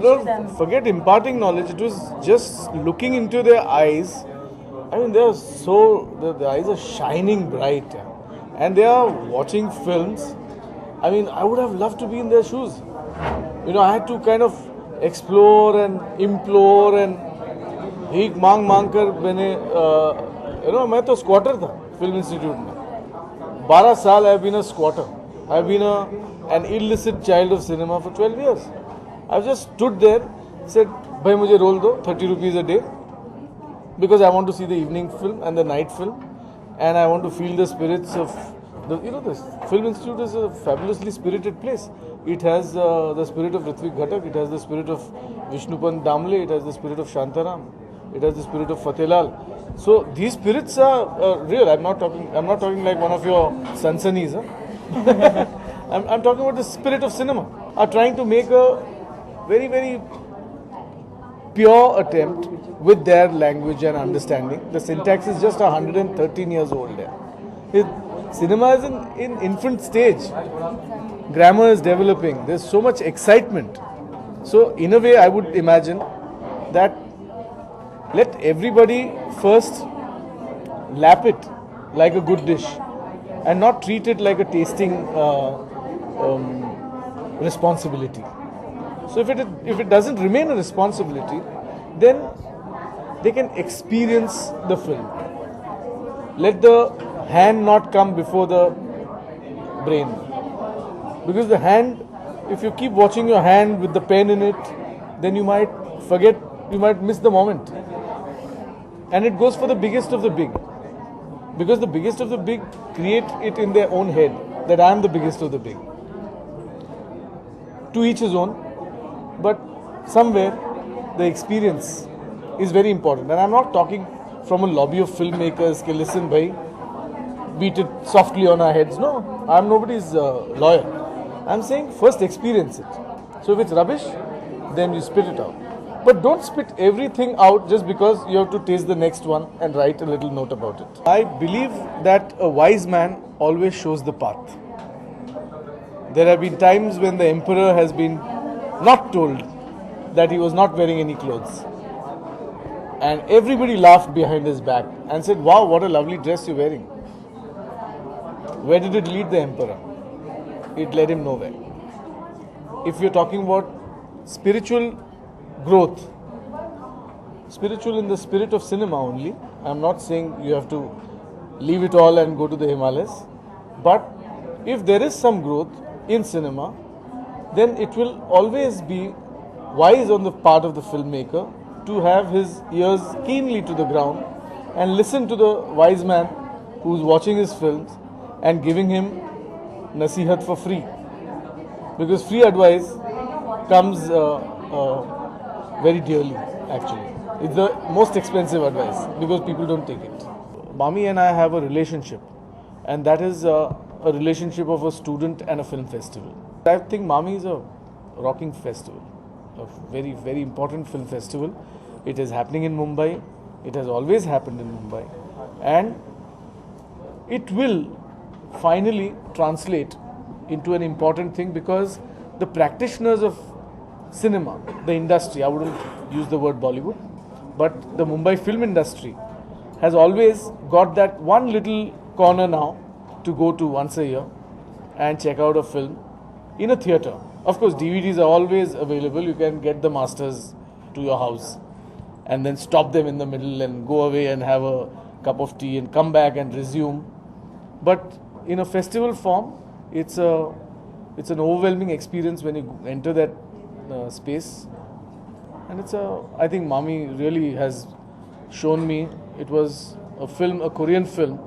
No, forget imparting knowledge. It was just looking into their eyes. I mean, the eyes are shining bright, yeah. And they are watching films. I mean, I would have loved to be in their shoes. I had to kind of explore and implore and भीख मांग मांग कर मैंने मैं तो squatter था film institute में 12 साल I have been a squatter I have been an illicit child of cinema for 12 years. I've just stood there, said, "Bhai, mujhe roll do 30 rupees a day because I want to see the evening film and the night film, and I want to feel the spirits of the this film institute is a fabulously spirited place. It has the spirit of Ritvik Ghatak, it has the spirit of Vishnupant Damle, it has the spirit of Shantaram, it has the spirit of Fathelal. So these spirits are real. I'm not talking like one of your Sansanis. Huh? I'm talking about the spirit of cinema. Are trying to make a very, very pure attempt with their language and understanding. The syntax is just 113 years old there. Cinema is in infant stage. Grammar is developing. There's so much excitement. So in a way, I would imagine that let everybody first lap it like a good dish and not treat it like a tasting responsibility. So if it doesn't remain a responsibility, then they can experience the film. Let the hand not come before the brain, because the hand, if you keep watching your hand with the pen in it, then you might forget, you might miss the moment. And it goes for the biggest of the big, because the biggest of the big create it in their own head that I am the biggest of the big. To each his own, but somewhere the experience is very important. And I'm not talking from a lobby of filmmakers, okay, listen bhai, beat it softly on our heads. No, I'm nobody's lawyer. I'm saying first experience it. So if it's rubbish, then you spit it out. But don't spit everything out just because you have to taste the next one and write a little note about it. I believe that a wise man always shows the path. There have been times when the emperor has been not told that he was not wearing any clothes. And everybody laughed behind his back and said, "Wow, what a lovely dress you're wearing." Where did it lead the emperor? It led him nowhere. If you're talking about spiritual growth, spiritual in the spirit of cinema only, I'm not saying you have to leave it all and go to the Himalayas, but if there is some growth in cinema, then it will always be wise on the part of the filmmaker to have his ears keenly to the ground and listen to the wise man who's watching his films and giving him nasihat for free, because free advice comes very dearly. Actually, it's the most expensive advice because people don't take it. Mami and I have a relationship, and that is a relationship of a student and a film festival. I think Mami is a rocking festival, a very, very important film festival. It is happening in Mumbai. It has always happened in Mumbai, and it will finally translate into an important thing, because the practitioners of cinema, the industry, I wouldn't use the word Bollywood, but the Mumbai film industry has always got that one little corner now to go to once a year and check out a film in a theatre. Of course, DVDs are always available. You can get the masters to your house and then stop them in the middle and go away and have a cup of tea and come back and resume. But in a festival form, it's an overwhelming experience when you enter that space. And I think Mami really has shown me. It was a Korean film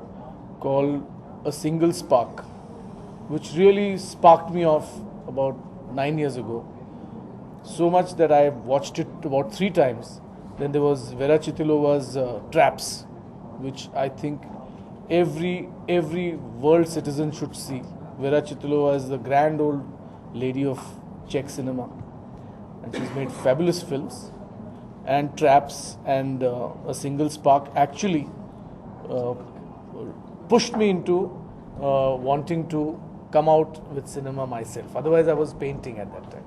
called A Single Spark, which really sparked me off about 9 years ago. So much that I watched it about 3 times. Then there was Vera Chitilova's Traps, which I think every world citizen should see. Vera Chittilova is the grand old lady of Czech cinema, and she's made fabulous films. And Traps and A Single Spark actually pushed me into wanting to come out with cinema myself. Otherwise, I was painting at that time.